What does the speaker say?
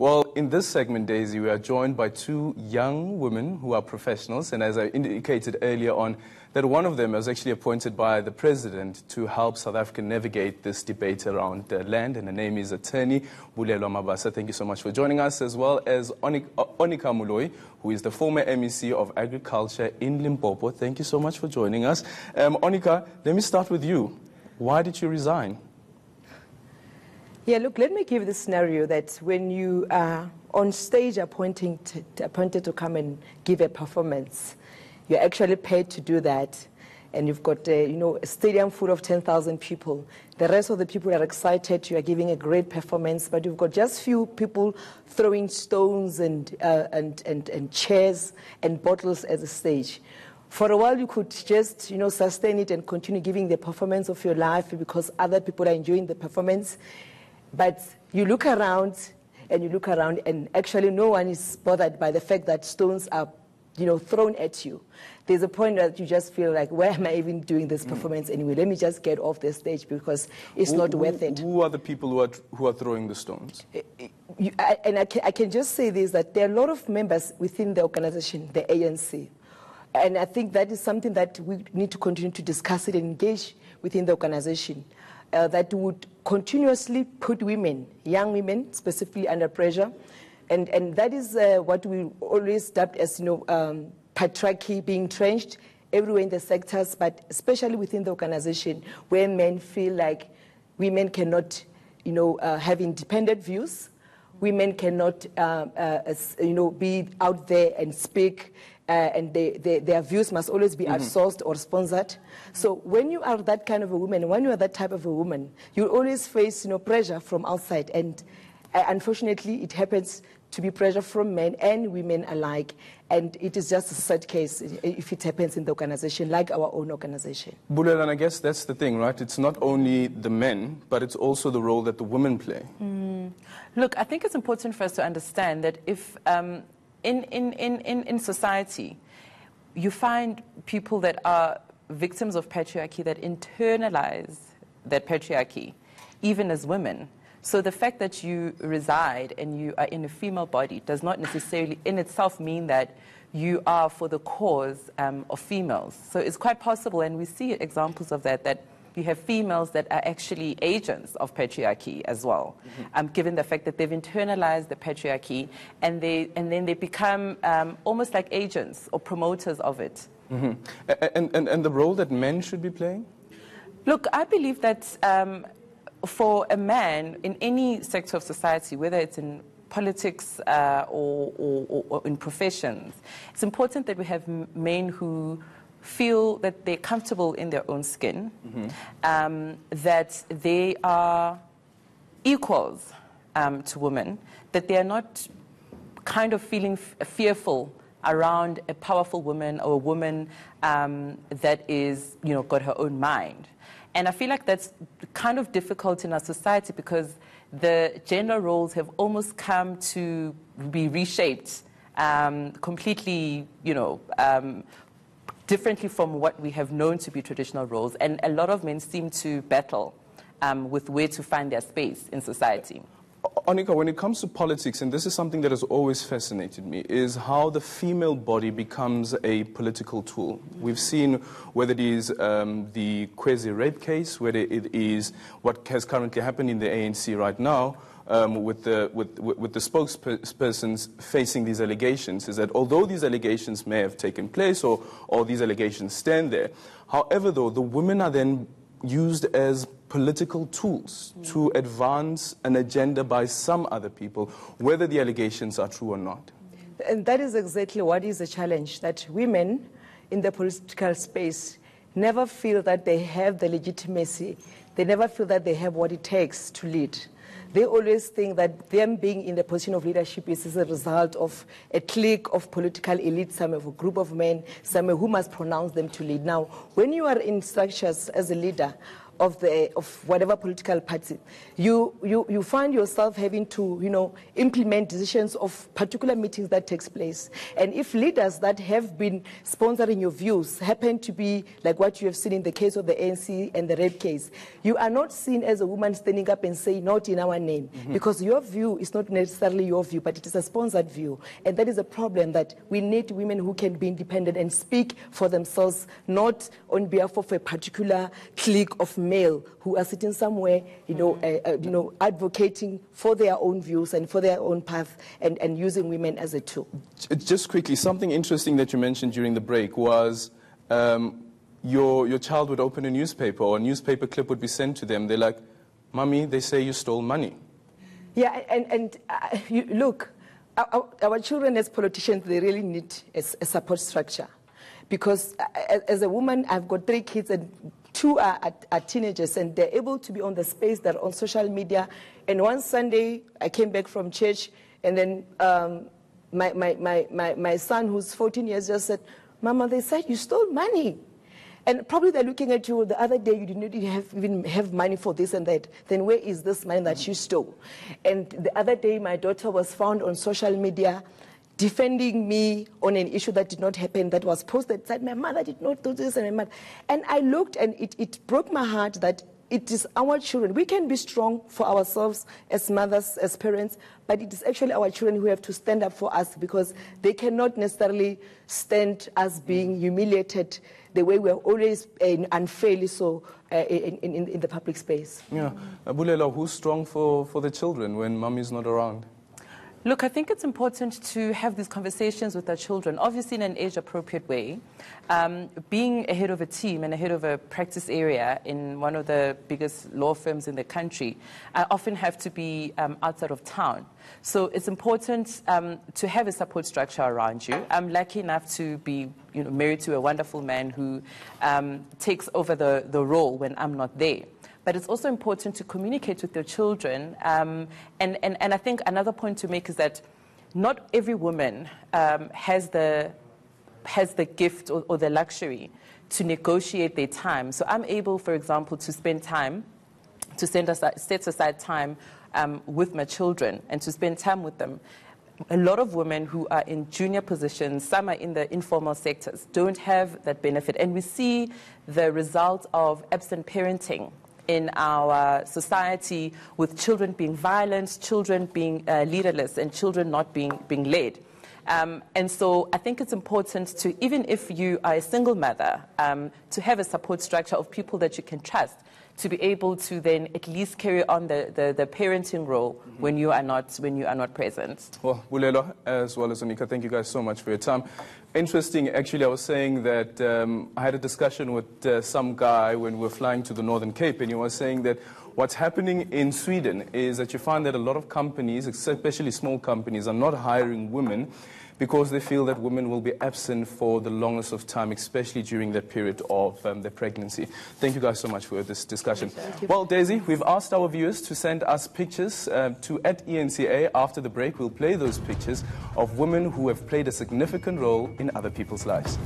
Well, in this segment, Daisy, we are joined by two young women who are professionals, and as I indicated earlier on, that one of them was actually appointed by the President to help South Africa navigate this debate around land, and her name is attorney Bulelwa Mabasa. Thank you so much for joining us, as well as Onicca Moloi, who is the former MEC of Agriculture in Limpopo. Thank you so much for joining us. Onicca, let me start with you. Why did you resign? Yeah, look, let me give the scenario that when you are on stage appointed to come and give a performance, you're actually paid to do that, and you've got a stadium full of 10,000 people. The rest of the people are excited. You are giving a great performance, but you've got just few people throwing stones and chairs and bottles at the stage. For a while, you could just sustain it and continue giving the performance of your life because other people are enjoying the performance. But you look around, and actually no one is bothered by the fact that stones are thrown at you. There's a point that you just feel like, why am I even doing this performance anyway? Let me just get off the stage because it's not worth it. Who are the people who are throwing the stones? I can just say this, that there are a lot of members within the organization, the ANC. And I think that is something that we need to continue to discuss it and engage within the organization. That would continuously put women, young women specifically, under pressure. And that is what we always dubbed as, patriarchy being entrenched everywhere in the sectors, but especially within the organization, where men feel like women cannot, have independent views. Women cannot, be out there and speak, and their views must always be outsourced or sponsored. So when you are that kind of a woman, when you are that type of a woman, you always face, pressure from outside. And unfortunately, it happens to be pressure from men and women alike. And it is just a sad case if it happens in the organization, like our own organization. Bulelwa, and I guess that's the thing, right? It's not only the men, but it's also the role that the women play. Look, I think it's important for us to understand that if in society you find people that are victims of patriarchy that internalize that patriarchy, even as women. So the fact that you reside and you are in a female body does not necessarily in itself mean that you are for the cause of females. So it's quite possible, and we see examples of that you have females that are actually agents of patriarchy as well, given the fact that they've internalized the patriarchy and then they become almost like agents or promoters of it. And the role that men should be playing? Look, I believe that for a man in any sector of society, whether it's in politics or in professions, it's important that we have men who feel that they're comfortable in their own skin, that they are equals to women, that they are not kind of feeling fearful around a powerful woman or a woman that is, got her own mind. And I feel like that's kind of difficult in our society because the gender roles have almost come to be reshaped completely, differently from what we have known to be traditional roles. And a lot of men seem to battle with where to find their space in society. Onicca, when it comes to politics, and this is something that has always fascinated me, is how the female body becomes a political tool. We've seen whether it is the Kwezi rape case, whether it is what has currently happened in the ANC right now, with the spokespersons facing these allegations, is that although these allegations may have taken place or these allegations stand there, however, though, the women are then used as political tools to advance an agenda by some other people, whether the allegations are true or not. And that is exactly what is the challenge, that women in the political space never feel that they have the legitimacy. They never feel that they have what it takes to lead. They always think that them being in the position of leadership is as a result of a clique of political elite, some of a group of men, some who must pronounce them to lead. Now, when you are in structures as a leader, of whatever political party, you find yourself having to, implement decisions of particular meetings that takes place. And if leaders that have been sponsoring your views happen to be like what you have seen in the case of the ANC and the rape case, you are not seen as a woman standing up and saying, not in our name, because your view is not necessarily your view, but it is a sponsored view. And that is a problem, that we need women who can be independent and speak for themselves, not on behalf of a particular clique of male who are sitting somewhere, advocating for their own views and for their own path, and using women as a tool. Just quickly, something interesting that you mentioned during the break was your child would open a newspaper, or a newspaper clip would be sent to them. They're like, "Mommy, they say you stole money." Yeah, and look, our children as politicians, they really need a support structure. Because as a woman, I've got 3 kids, and 2 are teenagers, and they're able to be on the space, they're on social media. And one Sunday, I came back from church, and then my son, who's 14 years, just said, "Mama, they said you stole money." And probably they're looking at you, the other day you didn't even have money for this and that. Then where is this money that you stole? And the other day my daughter was found on social media defending me on an issue that did not happen, that was posted, said my mother did not do this, and my mother. And I looked, and it broke my heart that it is our children. We can be strong for ourselves as mothers, as parents, but it is actually our children who have to stand up for us, because they cannot necessarily stand us being humiliated the way we are always unfairly so in the public space. Yeah. Bulelwa, who's strong for the children when mommy's not around? Look, I think it's important to have these conversations with our children, obviously in an age-appropriate way. Being a head of a team and a head of a practice area in one of the biggest law firms in the country, I often have to be outside of town. So it's important to have a support structure around you. I'm lucky enough to be married to a wonderful man who takes over the role when I'm not there. But it's also important to communicate with your children. And I think another point to make is that not every woman has the gift or the luxury to negotiate their time. So I'm able, for example, to spend time, to set aside time with my children and to spend time with them. A lot of women who are in junior positions, some are in the informal sectors, don't have that benefit. And we see the result of absent parenting in our society, with children being violent, children being leaderless, and children not being led. And so I think it's important to, even if you are a single mother, to have a support structure of people that you can trust, to be able to then at least carry on the parenting role when you are not present. Well, Bulelwa, as well as Onicca, thank you guys so much for your time. Interesting, actually, I was saying that I had a discussion with some guy when we were flying to the Northern Cape, and he was saying that what's happening in Sweden is that you find that a lot of companies, especially small companies, are not hiring women because they feel that women will be absent for the longest of time, especially during that period of their pregnancy. Thank you guys so much for this discussion. Well, Daisy, we've asked our viewers to send us pictures to @ENCA. After the break, we'll play those pictures of women who have played a significant role in other people's lives.